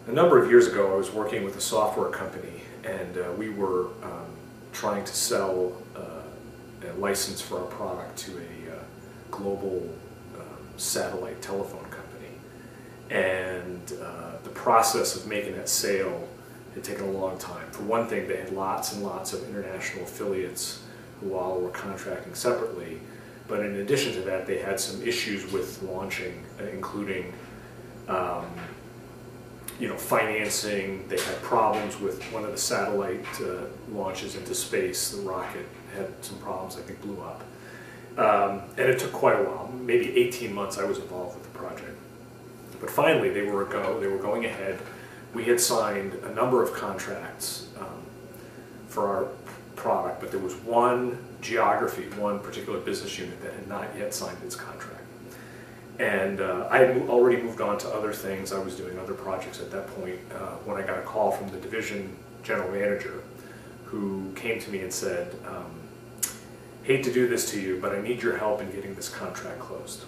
A number of years ago, I was working with a software company, and we were trying to sell a license for our product to a global satellite telephone company. And the process of making that sale had taken a long time. For one thing, they had lots and lots of international affiliates who all were contracting separately. But in addition to that, they had some issues with launching, including financing. They had problems with one of the satellite launches into space. The rocket had some problems, I think blew up. And it took quite a while, maybe 18 months I was involved with the project. But finally, they were going ahead. We had signed a number of contracts for our product, but there was one geography, one particular business unit that had not yet signed its contract. And I had already moved on to other things. I was doing other projects at that point when I got a call from the division general manager, who came to me and said, hate to do this to you, but I need your help in getting this contract closed.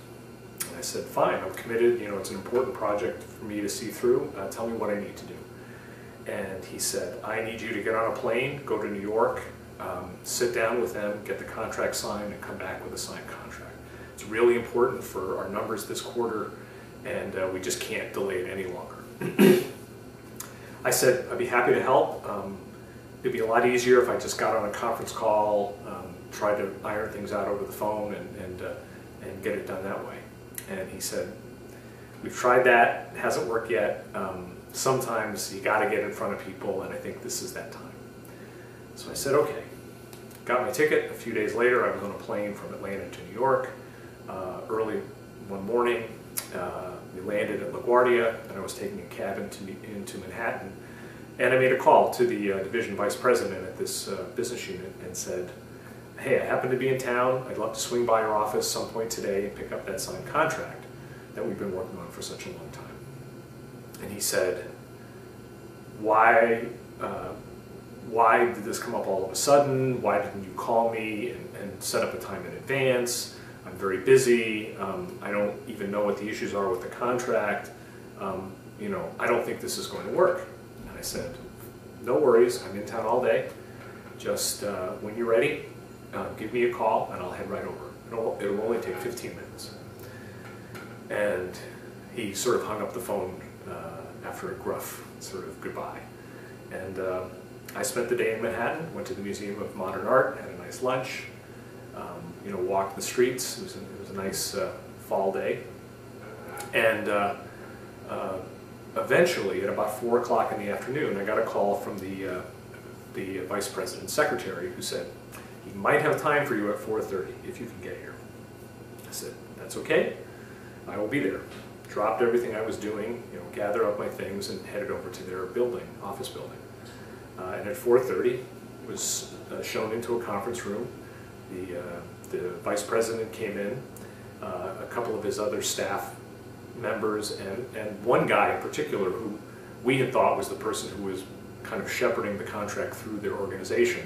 And I said, fine, I'm committed. It's an important project for me to see through. Tell me what I need to do. And he said, I need you to get on a plane, go to New York, sit down with them, get the contract signed, and come back with a signed contract. It's really important for our numbers this quarter, and we just can't delay it any longer. I said, I'd be happy to help. It'd be a lot easier if I just got on a conference call, tried to iron things out over the phone, and get it done that way. And he said, we've tried that, it hasn't worked yet. Sometimes you got to get in front of people, and I think this is that time. So I said, okay. Got my ticket. A few days later, I was on a plane from Atlanta to New York. Early one morning, we landed at LaGuardia, and I was taking a cab into Manhattan. And I made a call to the division vice president at this business unit and said, hey, I happen to be in town. I'd love to swing by your office some point today and pick up that signed contract that we've been working on for such a long time. And he said, why did this come up all of a sudden? Why didn't you call me and set up a time in advance? I'm very busy. I don't even know what the issues are with the contract. I don't think this is going to work. And I said, no worries. I'm in town all day. Just when you're ready, give me a call and I'll head right over. It'll only take 15 minutes. And he sort of hung up the phone after a gruff sort of goodbye. And I spent the day in Manhattan, went to the Museum of Modern Art, had a nice lunch, walked the streets. It was a nice fall day. And eventually, at about 4 o'clock in the afternoon, I got a call from the vice president's secretary, who said, he might have time for you at 4:30 if you can get here. I said, that's okay. I will be there. Dropped everything I was doing, gathered up my things, and headed over to their building, office building. And at 4:30, was shown into a conference room. The vice president came in, a couple of his other staff members, and one guy in particular who we had thought was the person who was kind of shepherding the contract through their organization.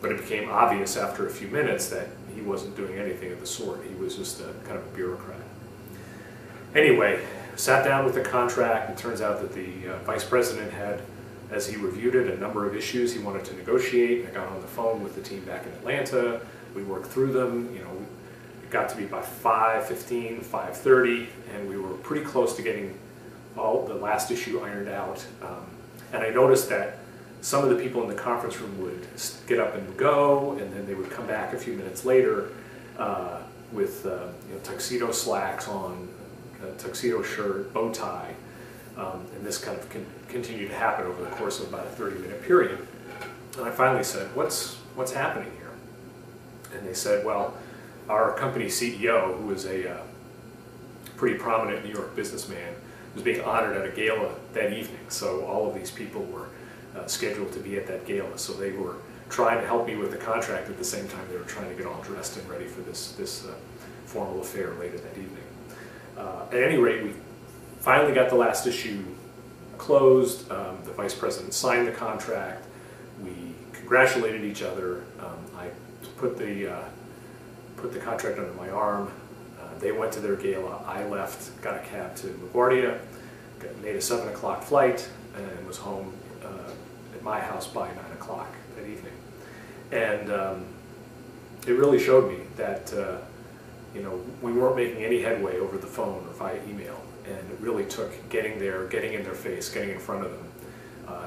But it became obvious after a few minutes that he wasn't doing anything of the sort. He was just kind of a bureaucrat. Anyway, sat down with the contract. It turns out that the vice president had, as he reviewed it, a number of issues he wanted to negotiate. I got on the phone with the team back in Atlanta. We worked through them. It got to be by 5:15, 5:30, and we were pretty close to getting all the last issue ironed out. And I noticed that some of the people in the conference room would get up and go, and then they would come back a few minutes later with tuxedo slacks on, a tuxedo shirt, bow tie, and this kind of continued to happen over the course of about a 30-minute period. And I finally said, what's happening here? And they said, well, our company CEO, who is a pretty prominent New York businessman, was being honored at a gala that evening. So all of these people were scheduled to be at that gala. So they were trying to help me with the contract at the same time they were trying to get all dressed and ready for this formal affair later that evening. At any rate, we finally got the last issue closed. The vice president signed the contract. We congratulated each other. I put the contract under my arm. They went to their gala. I left, got a cab to LaGuardia, made a 7 o'clock flight, and was home at my house by 9 o'clock that evening. And it really showed me that you know, we weren't making any headway over the phone or via email, and it really took getting there, getting in their face, getting in front of them,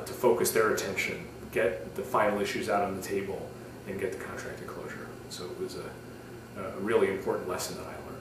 to focus their attention, get the final issues out on the table, and get the contract to closure. So it was a really important lesson that I learned.